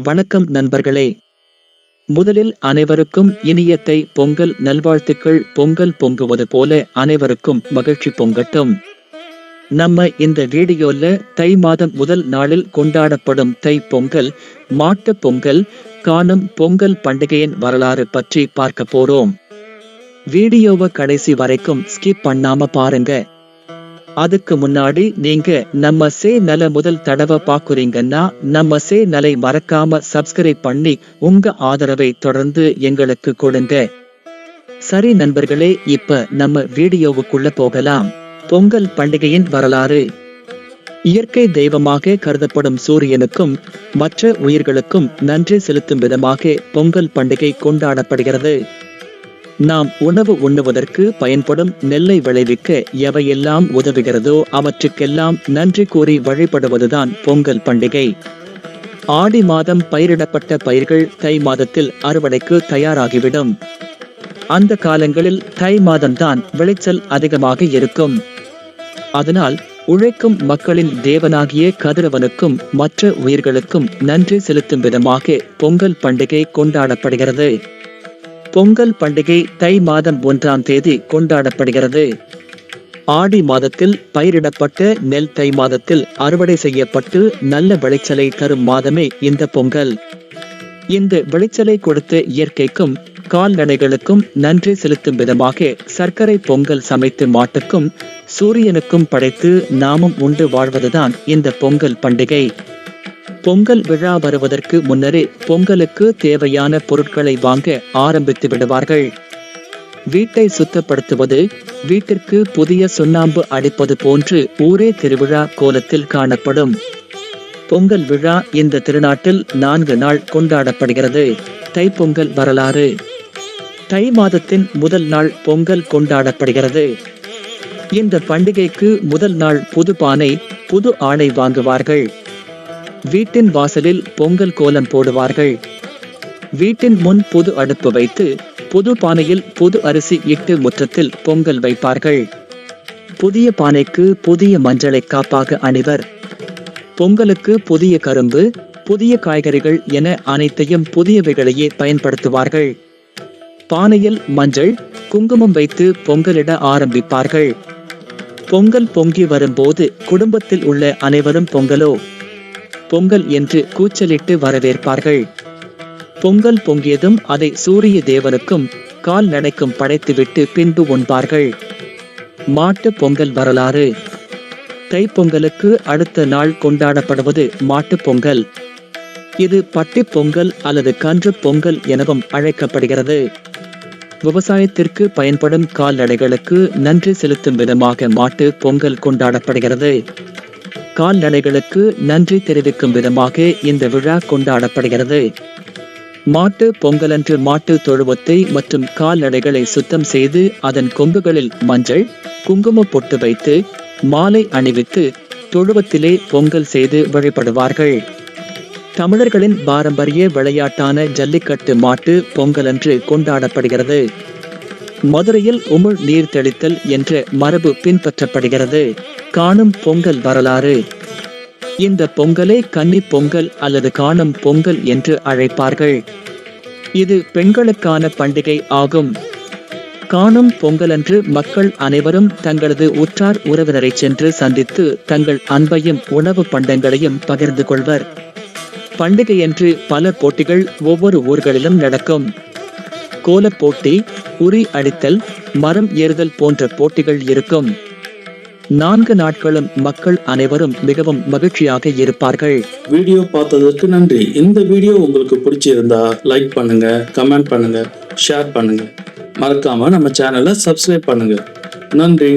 வணக்கம் நண்பர்களே. முதலில் அனைவருக்கும் இனிய தை பொங்கல் நல்வாழ்த்துக்கள். பொங்கல் பொங்குவது போல அனைவருக்கும் மகிழ்ச்சி பொங்கட்டும். நம்ம இந்த வீடியோல தை மாதம் முதல் நாளில் கொண்டாடப்படும் தை பொங்கல், மாட்டுப் பொங்கல், காணும் பொங்கல் பண்டிகையின் வரலாறு பற்றி பார்க்க போறோம். வீடியோவை கடைசி வரைக்கும் ஸ்கிப் பண்ணாம பாருங்க. அதுக்கு முன்னாடி நீங்க நம்ம சேனலை முதல் தடவை பாக்குறீங்கன்னா நம்ம சேனலை மறக்காம சப்ஸ்கிரைப் பண்ணி உங்க ஆதரவை தொடர்ந்து எங்களுக்கு கொடுங்க. சரி நண்பர்களே, இப்ப நம்ம வீடியோவுக்குள்ள போகலாம். பொங்கல் பண்டிகையின் வரலாறு. இயற்கை தெய்வமாக கருதப்படும் சூரியனுக்கும் மற்ற உயிர்களுக்கும் நன்றி செலுத்தும் விதமாக பொங்கல் பண்டிகை கொண்டாடப்படுகிறது. நாம் உணவு உண்ணுவதற்கு பயன்படும் நெல்லை விளைவிக்க எவையெல்லாம் உதவுகிறதோ அவற்றுக்கெல்லாம் நன்றி கூறி வழிபடுவதுதான் பொங்கல் பண்டிகை. ஆடி மாதம் பயிரிடப்பட்ட பயிர்கள் தை மாதத்தில் அறுவடைக்கு தயாராகிவிடும். அந்த காலங்களில் தை மாதம்தான் விளைச்சல் அதிகமாக இருக்கும். அதனால் உழைக்கும் மக்களின் தேவனாகிய கதிரவனுக்கும் மற்ற உயிர்களுக்கும் நன்றி செலுத்தும் விதமாக பொங்கல் பண்டிகை கொண்டாடப்படுகிறது. பொங்கல் பண்டிகை தை மாதம் 1ஆம் தேதி கொண்டாடப்படுகிறது. ஆடி மாதத்தில் பயிரிடப்பட்ட நெல் தை மாதத்தில் அறுவடை செய்யப்பட்டு நல்ல விளைச்சலை தரும் மாதமே இந்த பொங்கல். இந்த விளைச்சலை கொடுத்த இயற்கைக்கும் கால்நடைகளுக்கும் நன்றி செலுத்தும் விதமாக சர்க்கரை பொங்கல் சமைத்து மாட்டுக்கும் சூரியனுக்கும் படைத்து நாமும் உண்டு வாழ்வதுதான் இந்த பொங்கல் பண்டிகை. பொங்கல் விழா வருவதற்கு முன்னரே பொங்கலுக்கு தேவையான பொருட்களை வாங்க ஆரம்பித்து விடுவார்கள். வீட்டை சுத்தப்படுத்துவது, வீட்டிற்கு புதிய சுண்ணாம்பு அடிப்பது போன்று ஊரே திருவிழா கோலத்தில் காணப்படும். பொங்கல் விழா இந்த திருநாட்டில் 4 நாள் கொண்டாடப்படுகிறது. தைப்பொங்கல் வரலாறு. தை மாதத்தின் முதல் நாள் பொங்கல் கொண்டாடப்படுகிறது. இந்த பண்டிகைக்கு முதல் நாள் புது பானை, புது ஆடை வாங்குவார்கள். வீட்டின் வாசலில் பொங்கல் கோலம் போடுவார்கள். வீட்டின் முன் புது அடுப்பு வைத்து புது பானையில் புது அரிசி இட்டு முற்றத்தில் பொங்கல் வைப்பார்கள். புதிய பானைக்கு புதிய மஞ்சளை காப்பாக அணிவர். பொங்கலுக்கு புதிய கரும்பு, புதிய காய்கறிகள் என அனைத்தையும் புதியவைகளையே பயன்படுத்துவார்கள். பானையில் மஞ்சள், குங்குமம் வைத்து பொங்கலிட ஆரம்பிப்பார்கள். பொங்கல் பொங்கி வரும்போது குடும்பத்தில் உள்ள அனைவரும் பொங்கலோ பொங்கல் என்று கூச்சலிட்டு வரவேற்பார்கள். பொங்கல் பொங்கியதும் அதை சூரிய தேவனுக்கும் கால்நடைக்கும் படைத்துவிட்டு பின்பு உண்பார்கள். மாட்டு பொங்கல் வரலாறு. தைப்பொங்கலுக்கு அடுத்த நாள் கொண்டாடப்படுவது மாட்டுப் பொங்கல். இது பட்டிப் பொங்கல் அல்லது கன்று பொங்கல் எனவும் அழைக்கப்படுகிறது. விவசாயத்திற்கு பயன்படும் கால்நடைகளுக்கு நன்றி செலுத்தும் விதமாக மாட்டு பொங்கல் கொண்டாடப்படுகிறது. கால்நடைகளுக்கு நன்றி தெரிவிக்கும் விதமாக இந்த விழா கொண்டாடப்படுகிறது. மாட்டு பொங்கலன்று மாட்டு தொழுவத்தை மற்றும் கால்நடைகளை சுத்தம் செய்து அதன் கொம்புகளில் மஞ்சள், குங்கும பொட்டு வைத்து மாலை அணிவித்து தொழுவத்திலே பொங்கல் செய்து வழிபடுவார்கள். தமிழர்களின் பாரம்பரிய விளையாட்டான ஜல்லிக்கட்டு மாட்டு பொங்கலன்று கொண்டாடப்படுகிறது. மதுரையில் உமிழ் நீர் தெளித்தல் என்ற மரபு பின்பற்றப்படுகிறது. காணும் பொங்கல் வரலாறு. இந்த பொங்கலை கன்னி பொங்கல் அல்லது காணும் பொங்கல் என்று அழைப்பார்கள். இது பெண்களுக்கான பண்டிகை ஆகும். காணும் பொங்கலன்று மக்கள் அனைவரும் தங்களது உற்றார் உறவினரை சென்று சந்தித்து தங்கள் அன்பையும் உணவு பண்டங்களையும் பகிர்ந்து கொள்வர். பண்டிகையன்று பல போட்டிகள் ஒவ்வொரு ஊர்களிலும் நடக்கும். கோலப் போட்டி, உரி அடித்தல், மரம் ஏறுதல் போன்ற போட்டிகள் இருக்கும். 4 நாட்களும் மக்கள் அனைவரும் மிகவும் மகிழ்ச்சியாக இருப்பார்கள். வீடியோ பார்த்ததற்கு நன்றி. இந்த வீடியோ உங்களுக்கு பிடிச்சிருந்தா லைக் பண்ணுங்க, கமெண்ட் பண்ணுங்க, ஷேர் பண்ணுங்க. மறக்காம நம்ம சேனலை சப்ஸ்கிரைப் பண்ணுங்க. நன்றி.